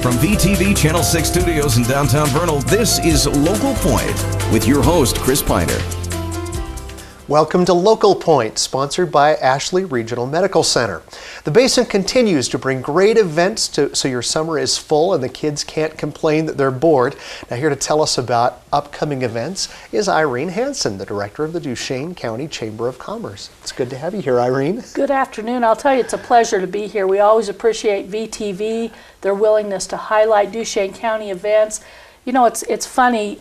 From VTV Channel 6 Studios in downtown Vernal, this is Local Point with your host, Chris Piner. Welcome to Local Point, sponsored by Ashley Regional Medical Center. The Basin continues to bring great events so your summer is full and the kids can't complain that they're bored. Now, here to tell us about upcoming events is Irene Hansen, the director of the Duchesne County Chamber of Commerce. It's good to have you here, Irene. Good afternoon. I'll tell you, it's a pleasure to be here. We always appreciate VTV, their willingness to highlight Duchesne County events. You know, it's funny.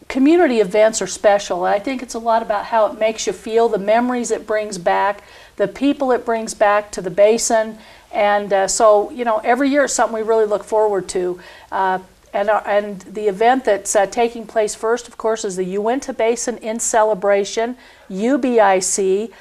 Community events are special, and I think it's a lot about how it makes you feel, the memories it brings back, the people it brings back to the Basin, and so, you know, every year is something we really look forward to. And the event that's taking place first, of course, is the Uinta Basin in Celebration. UBIC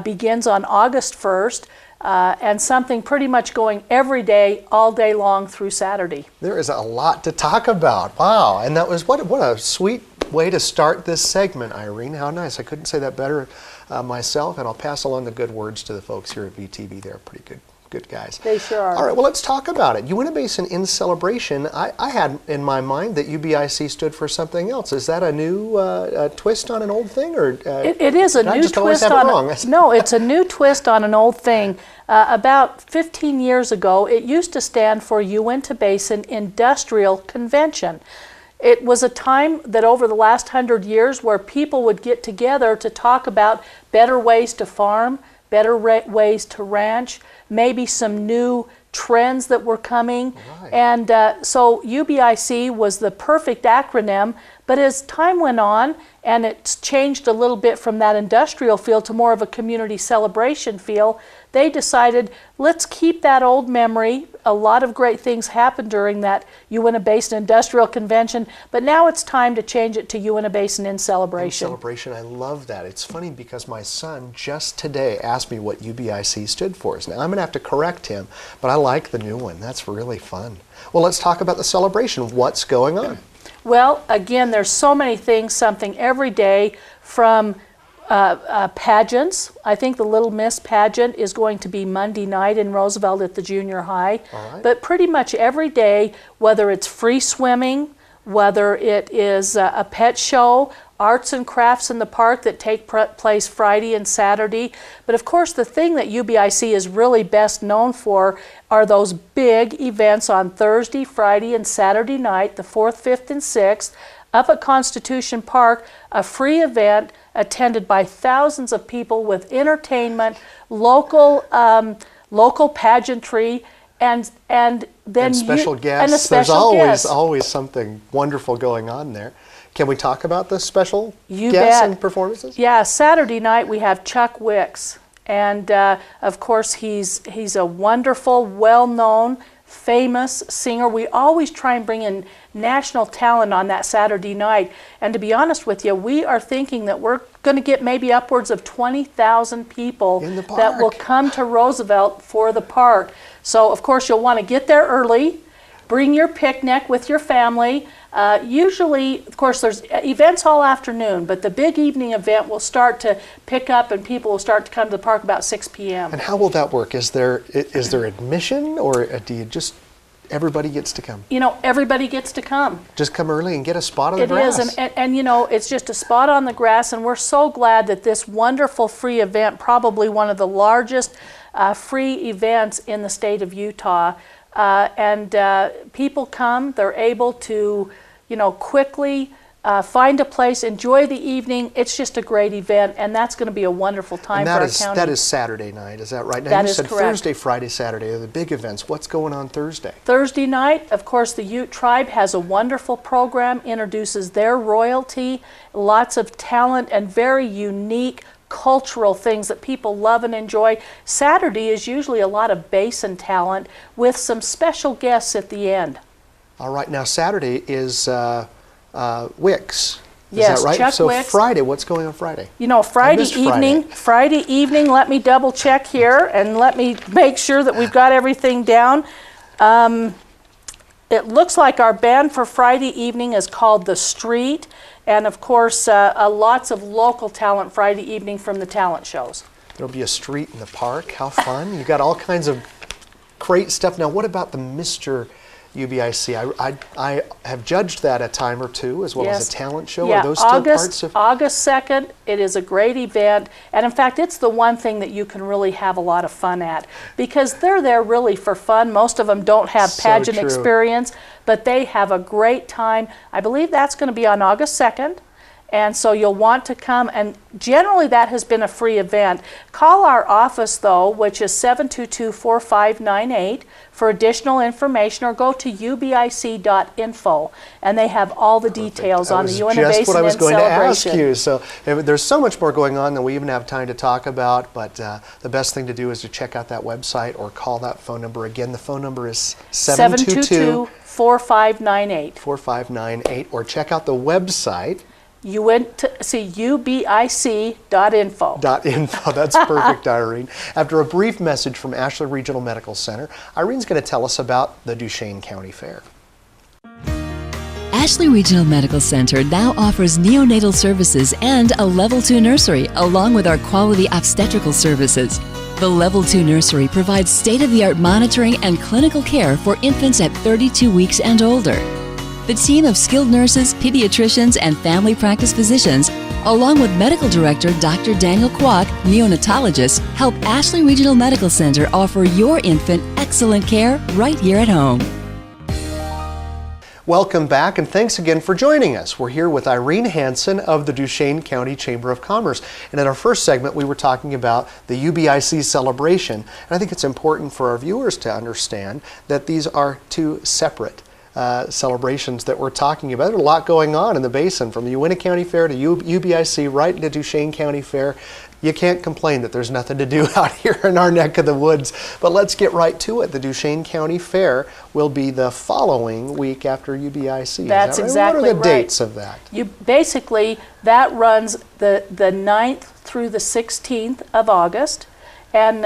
begins on August 1st. And something pretty much going every day, all day long through Saturday. There is a lot to talk about. Wow, and that was what a sweet way to start this segment, Irene. How nice. I couldn't say that better myself, and I'll pass along the good words to the folks here at VTV. They're pretty good guys. They sure are. All right, well, let's talk about it. Uinta Basin in Celebration. I had in my mind that UBIC stood for something else. Is that a new twist on an old thing, or it is a new twist on? No, it's a new twist on an old thing. About 15 years ago, it used to stand for Uinta Basin Industrial Convention. It was a time that over the last 100 years where people would get together to talk about better ways to farm, better ways to ranch, maybe some new trends that were coming. Right. And so UBIC was the perfect acronym, but as time went on and it's changed a little bit from that industrial feel to more of a community celebration feel, they decided, let's keep that old memory. A lot of great things happened during that Uinta Basin Industrial Convention, but now it's time to change it to Uinta Basin in Celebration. In Celebration, I love that. It's funny because my son just today asked me what UBIC stood for. Now, I'm going to have to correct him, but I like the new one. That's really fun. Well, let's talk about the celebration. What's going on? Well, again, there's so many things, something every day from pageants. I think the Little Miss pageant is going to be Monday night in Roosevelt at the junior high. Right. But pretty much every day, whether it's free swimming, whether it is a pet show, arts and crafts in the park that take place Friday and Saturday. But of course, the thing that UBIC is really best known for are those big events on Thursday, Friday, and Saturday night, the 4th, 5th, and 6th, up at Constitution Park, a free event attended by thousands of people with entertainment, local pageantry, and then special guests. And a special There's always something wonderful going on there. Can we talk about the special guests and performances? Yeah, Saturday night we have Chuck Wicks, and of course he's a wonderful, well-known, famous singer. We always try and bring in national talent on that Saturday night. And to be honest with you, we are thinking that we're going to get maybe upwards of 20,000 people that will come to Roosevelt for the park. So of course you'll want to get there early, bring your picnic with your family. Usually, of course, there's events all afternoon, but the big evening event will start to pick up and people will start to come to the park about 6 p.m. And how will that work? Is there admission, or do you just, everybody gets to come? You know, everybody gets to come. Just come early and get a spot on the grass. It is, and you know, it's just a spot on the grass, and we're so glad that this wonderful free event, probably one of the largest free events in the state of Utah, and people come, they're able to, you know, quickly find a place, enjoy the evening. It's just a great event, and that's going to be a wonderful time for our county. That is Saturday night, is that right? Now, that you is said correct. Thursday, Friday, Saturday are the big events. What's going on Thursday? Thursday night, of course, the Ute Tribe has a wonderful program, introduces their royalty, lots of talent, and very unique cultural things that people love and enjoy. Saturday is usually a lot of basin talent with some special guests at the end. All right, now Saturday is Wicks. Yes, is that right? Chuck so Wicks. Friday, what's going on Friday? You know, Friday evening, let me double check here and let me make sure that we've got everything down. It looks like our band for Friday evening is called The Street, and of course lots of local talent Friday evening from the talent shows. There'll be a street in the park. How fun. You got all kinds of great stuff. Now, what about the Mr. UBIC. I have judged that a time or two, as well as a talent show. Yeah, Are those still parts of August 2nd, it is a great event. And in fact, it's the one thing that you can really have a lot of fun at, because they're there really for fun. Most of them don't have pageant experience, but they have a great time. I believe that's going to be on August 2nd. And so you'll want to come, and generally that has been a free event. Call our office though, which is 722-4598 for additional information, or go to ubic.info, and they have all the details on the Uinta Basin just what I was going celebration. to ask you. So there's so much more going on than we even have time to talk about, but the best thing to do is to check out that website or call that phone number. Again, the phone number is 722-4598. 4598, or check out the website. You went to see ubic.info. That's perfect, Irene. After a brief message from Ashley Regional Medical Center, Irene's going to tell us about the Duchesne County Fair. Ashley Regional Medical Center now offers neonatal services and a Level 2 nursery, along with our quality obstetrical services. The Level 2 nursery provides state-of-the-art monitoring and clinical care for infants at 32 weeks and older. The team of skilled nurses, pediatricians, and family practice physicians, along with Medical Director Dr. Daniel Kwok, neonatologist, help Ashley Regional Medical Center offer your infant excellent care right here at home. Welcome back, and thanks again for joining us. We're here with Irene Hansen of the Duchesne County Chamber of Commerce. And in our first segment, we were talking about the UBIC celebration. And I think it's important for our viewers to understand that these are two separate celebrations that we're talking about. There's a lot going on in the basin, from the Uinta County Fair to UBIC right into Duchesne County Fair. You can't complain that there's nothing to do out here in our neck of the woods. But let's get right to it. The Duchesne County Fair will be the following week after UBIC. That's exactly right. What are the dates of that? Basically, that runs the 9th through the 16th of August. And,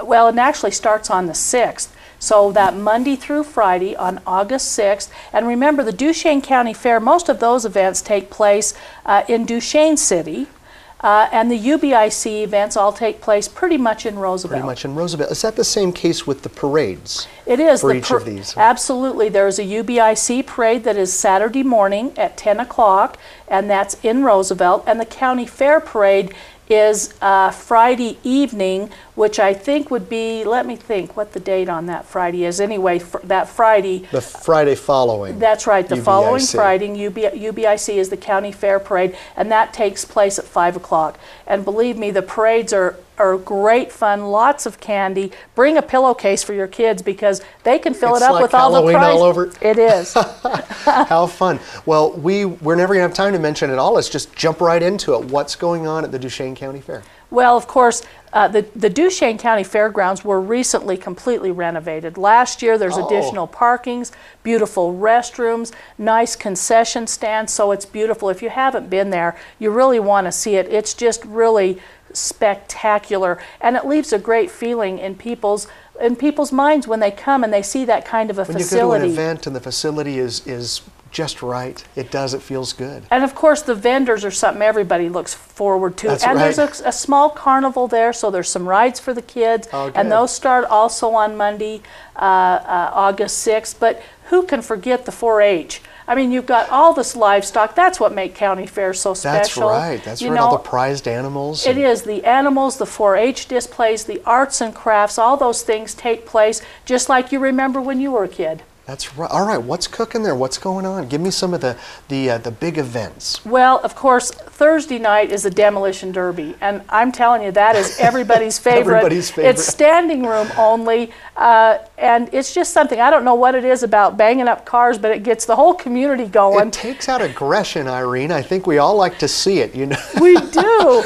well, it actually starts on the 6th. So that Monday through Friday on August 6th. And remember, the Duchesne County Fair, most of those events take place in Duchesne City. And the UBIC events all take place pretty much in Roosevelt. Pretty much in Roosevelt. Is that the same case with the parades? It is. For each of these? Absolutely. There's a UBIC parade that is Saturday morning at 10 o'clock, and that's in Roosevelt. And the County Fair parade is Friday evening, which I think would be, let me think what the date on that Friday is. Anyway, that Friday. The Friday following. That's right, the UBIC. following Friday. UBIC is the County Fair parade, and that takes place at 5 o'clock. And believe me, the parades are great fun, lots of candy. Bring a pillowcase for your kids, because they can fill it up with all the prizes. All over. It is. How fun. Well, we're never going to have time to mention it all. Let's just jump right into it. What's going on at the Duchesne County Fair? Well, of course, the Duchesne County Fairgrounds were recently completely renovated. Last year, there's additional parkings, beautiful restrooms, nice concession stands, so it's beautiful. If you haven't been there, you really want to see it. It's just really spectacular, and it leaves a great feeling in people's minds when they come and they see that kind of a facility. When you go to an event and the facility is just right, it feels good. And of course, the vendors are something everybody looks forward to. That's and right. There's a small carnival there, so there's some rides for the kids, and those start also on Monday, August 6th. But who can forget the 4-H? I mean, you've got all this livestock. That's what makes county fairs so special. That's right. That's right. All the prized animals. It is. The animals, the 4-H displays, the arts and crafts, all those things take place just like you remember when you were a kid. That's right. All right, what's cooking there? What's going on? Give me some of the big events. Well, of course, Thursday night is the Demolition Derby, and I'm telling you, that is everybody's favorite. Everybody's favorite. It's standing room only, and it's just something, I don't know what it is about banging up cars, but it gets the whole community going. It takes out aggression, Irene. I think we all like to see it, you know. We do.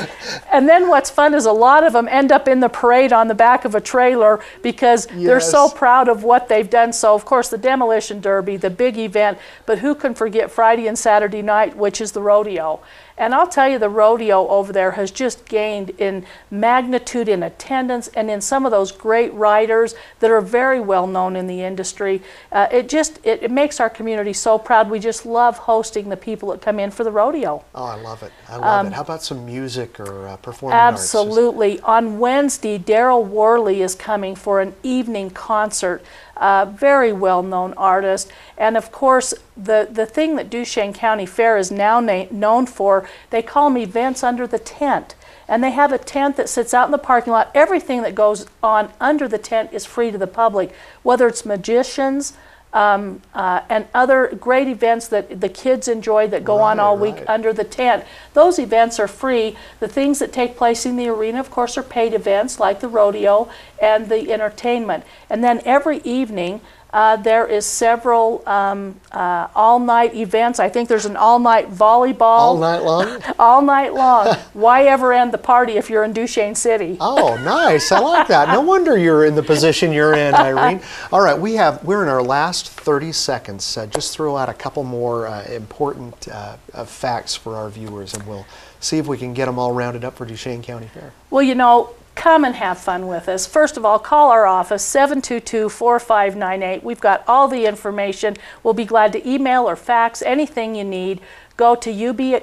And then what's fun is a lot of them end up in the parade on the back of a trailer, because they're so proud of what they've done. So, of course, the Demolition Derby, the big event, but who can forget Friday and Saturday night, which is the rodeo. And I'll tell you, the rodeo over there has just gained in magnitude, in attendance, and in some of those great riders that are very well known in the industry. It makes our community so proud. We just love hosting the people that come in for the rodeo. Oh, I love it. I love it. How about some music or performing arts? Absolutely. On Wednesday, Daryl Worley is coming for an evening concert. Very well-known artist. And of course, the thing that Duchesne County Fair is now known for, they call them events under the tent. And they have a tent that sits out in the parking lot. Everything that goes on under the tent is free to the public, whether it's magicians, and other great events that the kids enjoy that go on all week under the tent. Those events are free. The things that take place in the arena, of course, are paid events like the rodeo and the entertainment. And then every evening, there is several all-night events. I think there's an all-night volleyball. All night long? All night long. Why ever end the party if you're in Duchesne City? Oh, nice. I like that. No wonder you're in the position you're in, Irene. All right, we're in our last 30 seconds. Just throw out a couple more important facts for our viewers, and we'll see if we can get them all rounded up for Duchesne County Fair. Well, you know, come and have fun with us. First of all, call our office, 722-4598. We've got all the information. We'll be glad to email or fax anything you need. Go to ubic.info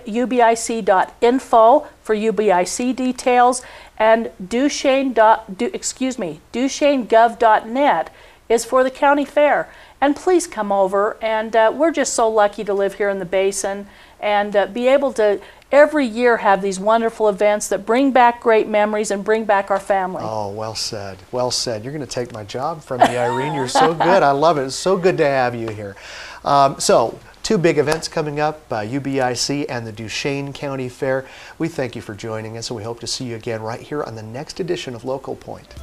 for UBIC details, and duchesnegov.net is for the county fair. And please come over, and we're just so lucky to live here in the Basin and be able to every year have these wonderful events that bring back great memories and bring back our family. Oh, well said. Well said. You're going to take my job from me, Irene. You're so good. I love it. It's so good to have you here. So, two big events coming up, UBIC and the Duchesne County Fair. We thank you for joining us, and we hope to see you again right here on the next edition of Local Point.